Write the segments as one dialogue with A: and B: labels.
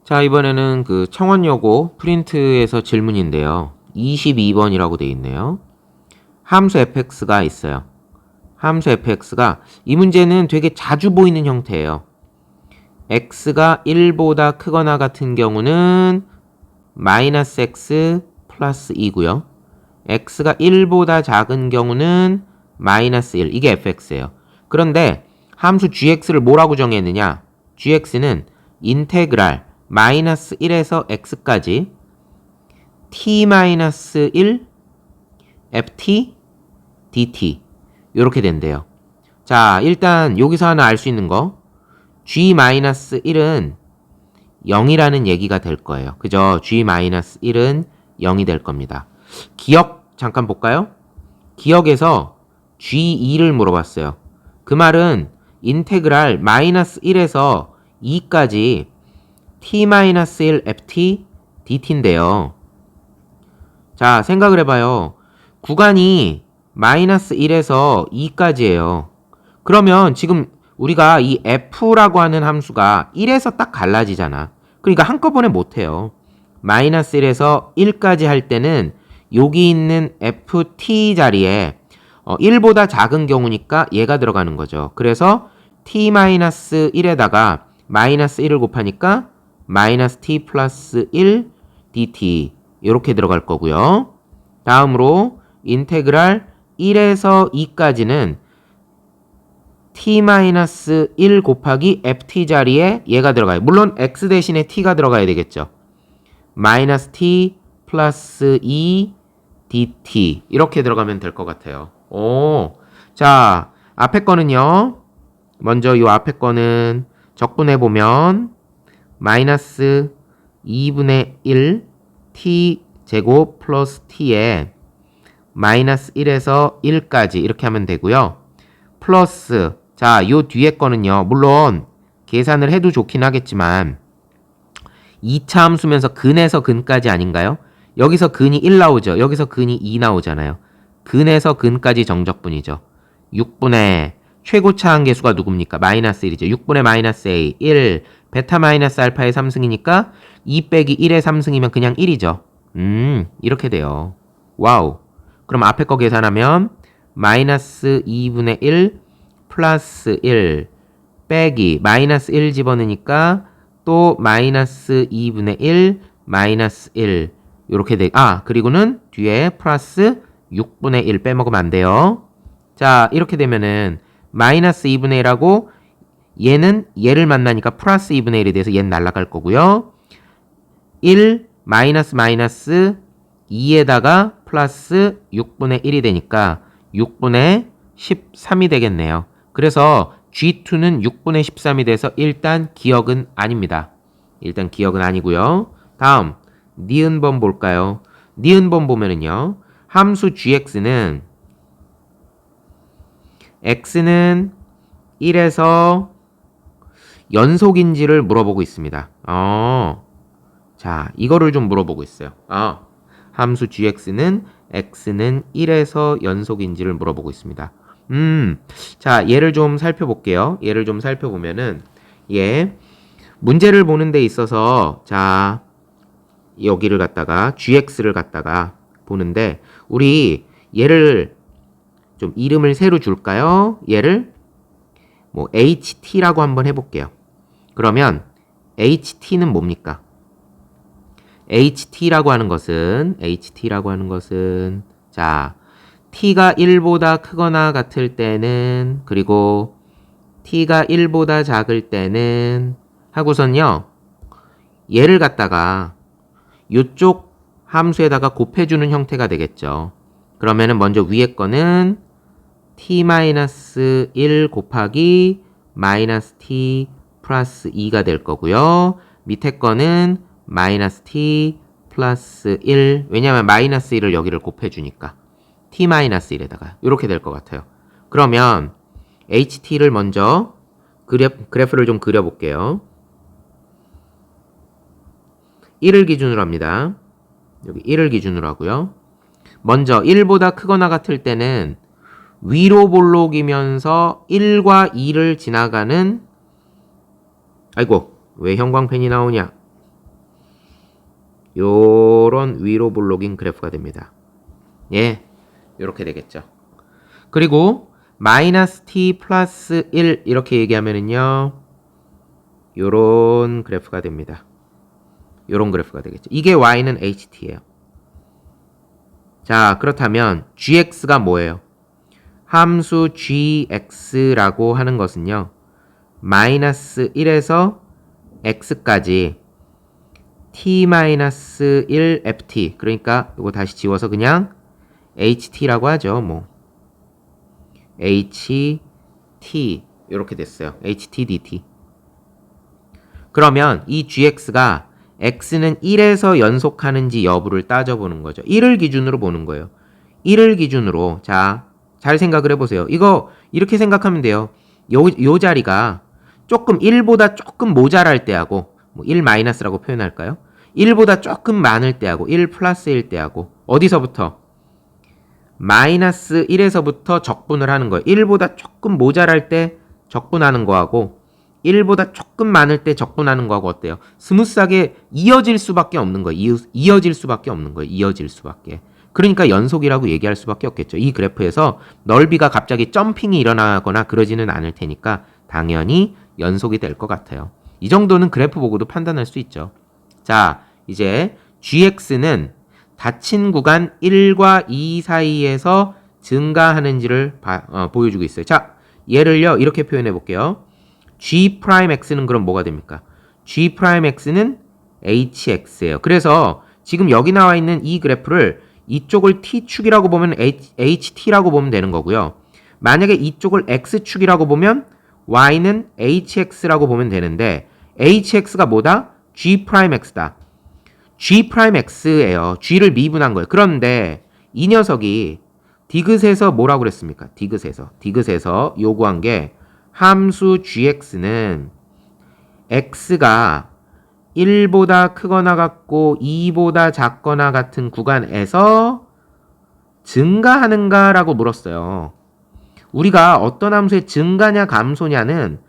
A: 자, 이번에는 그 청원여고 프린트에서 질문인데요. 22번이라고 되어 있네요. 함수 fx가 있어요. 함수 fx가 이 문제는 되게 자주 보이는 형태예요. x가 1보다 크거나 같은 경우는 마이너스 x 플러스 2고요. x가 1보다 작은 경우는 마이너스 1. 이게 fx예요. 그런데 함수 gx를 뭐라고 정했느냐? gx는 인테그랄 마이너스 1에서 x까지 t-1 ft dt 이렇게 된대요. 자, 일단 여기서 하나 알 수 있는 거 g-1은 0이라는 얘기가 될 거예요. 그죠? g-1은 0이 될 겁니다. 기억 잠깐 볼까요? 기억에서 g2를 물어봤어요. 그 말은 인테그랄 마이너스 1에서 2까지 t-1 ft dt인데요. 자, 생각을 해봐요. 구간이 마이너스 1에서 2까지예요. 그러면 지금 우리가 이 f라고 하는 함수가 1에서 딱 갈라지잖아. 그러니까 한꺼번에 못해요. 마이너스 1에서 1까지 할 때는 여기 있는 ft 자리에 1보다 작은 경우니까 얘가 들어가는 거죠. 그래서 t-1에다가 마이너스 1을 곱하니까 마이너스 t 플러스 1 dt 이렇게 들어갈 거고요. 다음으로 인테그랄 1에서 2까지는 t-1 곱하기 ft 자리에 얘가 들어가요. 물론 x 대신에 t가 들어가야 되겠죠. 마이너스 t 플러스 2 dt 이렇게 들어가면 될 것 같아요. 자, 앞에 거는요. 먼저 이 앞에 거는 적분해보면 마이너스 2분의 1 t 제곱 플러스 t에 마이너스 1에서 1까지 이렇게 하면 되고요. 플러스 자, 요 뒤에 거는요. 물론 계산을 해도 좋긴 하겠지만 2차 함수면서 근에서 근까지 아닌가요? 여기서 근이 1 나오죠. 여기서 근이 2 나오잖아요. 근에서 근까지 정적분이죠. 6분의 최고차 한계수가 누굽니까? 마이너스 1이죠. 6분의 마이너스 a 1 베타 마이너스 알파의 3승이니까 2 빼기 1의 3승이면 그냥 1이죠. 이렇게 돼요. 와우. 그럼 앞에 거 계산하면 마이너스 2분의 1 플러스 1 빼기 마이너스 1 집어넣으니까 또 마이너스 2분의 1 마이너스 1 이렇게 돼. 그리고는 뒤에 플러스 6분의 1 빼먹으면 안 돼요. 자, 이렇게 되면은 마이너스 2분의 1하고 얘는 얘를 만나니까 플러스 2분의 1이 돼서 얘는 날아갈 거고요. 1 마이너스 마이너스 2에다가 플러스 6분의 1이 되니까 6분의 13이 되겠네요. 그래서 G2는 6분의 13이 돼서 일단 기억은 아닙니다. 일단 기억은 아니고요. 다음 니은번 볼까요? 니은번 보면은요. 함수 gx는 x는 1에서 연속인지를 물어보고 있습니다. 자, 이거를 좀 물어보고 있어요. 함수 gx는 x는 1에서 연속인지를 물어보고 있습니다. 자, 얘를 좀 살펴볼게요. 얘를 좀 살펴보면은 문제를 보는 데 있어서 자, 여기를 갖다가 gx를 갖다가 보는데 우리 얘를 좀 이름을 새로 줄까요? 얘를 뭐 ht라고 한번 해볼게요. 그러면 ht는 뭡니까? ht라고 하는 것은 자, t가 1보다 크거나 같을 때는 그리고 t가 1보다 작을 때는 하고선요. 얘를 갖다가 이쪽 함수에다가 곱해주는 형태가 되겠죠. 그러면은 먼저 위에 거는 t-1 곱하기 마이너스 t 플러스 2가 될 거고요. 밑에 거는 마이너스 t 플러스 1 왜냐면 마이너스 1을 여기를 곱해주니까 t-1에다가 이렇게 될 것 같아요. 그러면 ht를 먼저 그래프를 좀 그려볼게요. 1을 기준으로 합니다. 여기 1을 기준으로 하고요. 먼저 1보다 크거나 같을 때는 위로 볼록이면서 1과 2를 지나가는 아이고 왜 형광펜이 나오냐 요런 위로 블록인 그래프가 됩니다. 예, 요렇게 되겠죠. 그리고 마이너스 t 플러스 1 이렇게 얘기하면은요 요런 그래프가 됩니다. 요런 그래프가 되겠죠. 이게 y는 ht예요. 자, 그렇다면 gx가 뭐예요? 함수 gx라고 하는 것은요 마이너스 1에서 x까지 t-1 ft, 그러니까 이거 다시 지워서 그냥 ht라고 하죠. 뭐 ht 이렇게 됐어요. ht dt. 그러면 이 gx가 x는 1에서 연속하는지 여부를 따져보는 거죠. 1을 기준으로 보는 거예요. 1을 기준으로. 자, 잘 생각을 해보세요. 이거 이렇게 생각하면 돼요. 요 자리가 조금 1보다 조금 모자랄 때하고 뭐 1 마이너스라고 표현할까요? 1보다 조금 많을 때하고 1 플러스일 때하고 어디서부터? 마이너스 1에서부터 적분을 하는 거예요. 1보다 조금 모자랄 때 적분하는 거하고 1보다 조금 많을 때 적분하는 거하고 어때요? 스무스하게 이어질 수밖에 없는 거예요. 이어질 수밖에 없는 거예요. 이어질 수밖에. 그러니까 연속이라고 얘기할 수밖에 없겠죠. 이 그래프에서 넓이가 갑자기 점핑이 일어나거나 그러지는 않을 테니까 당연히 연속이 될 것 같아요. 이 정도는 그래프 보고도 판단할 수 있죠. 자, 이제 gx는 닫힌 구간 1과 2 사이에서 증가하는지를 보여주고 있어요. 자, 얘를요 이렇게 표현해 볼게요. g'x는 그럼 뭐가 됩니까? g'x는 hx예요. 그래서 지금 여기 나와 있는 이 그래프를 이쪽을 t축이라고 보면 ht라고 보면 되는 거고요. 만약에 이쪽을 x축이라고 보면 y는 hx라고 보면 되는데 hx가 뭐다? g'x다. g'x예요. g를 미분한 거예요. 그런데 이 녀석이 디귿에서 뭐라고 그랬습니까? 디귿에서 요구한 게 함수 gx는 x가 1보다 크거나 같고 2보다 작거나 같은 구간에서 증가하는가 라고 물었어요. 우리가 어떤 함수의 증가냐 감소냐는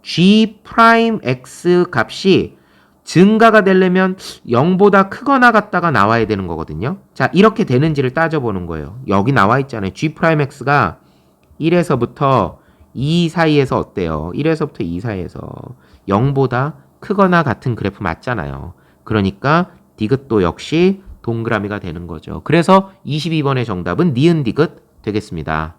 A: g'x 값이 증가가 되려면 0보다 크거나 같다가 나와야 되는 거거든요. 자, 이렇게 되는지를 따져보는 거예요. 여기 나와 있잖아요. g'x가 1에서부터 2 사이에서 어때요? 1에서부터 2 사이에서 0보다 크거나 같은 그래프 맞잖아요. 그러니까 디귿도 역시 동그라미가 되는 거죠. 그래서 22번의 정답은 니은 디귿 되겠습니다.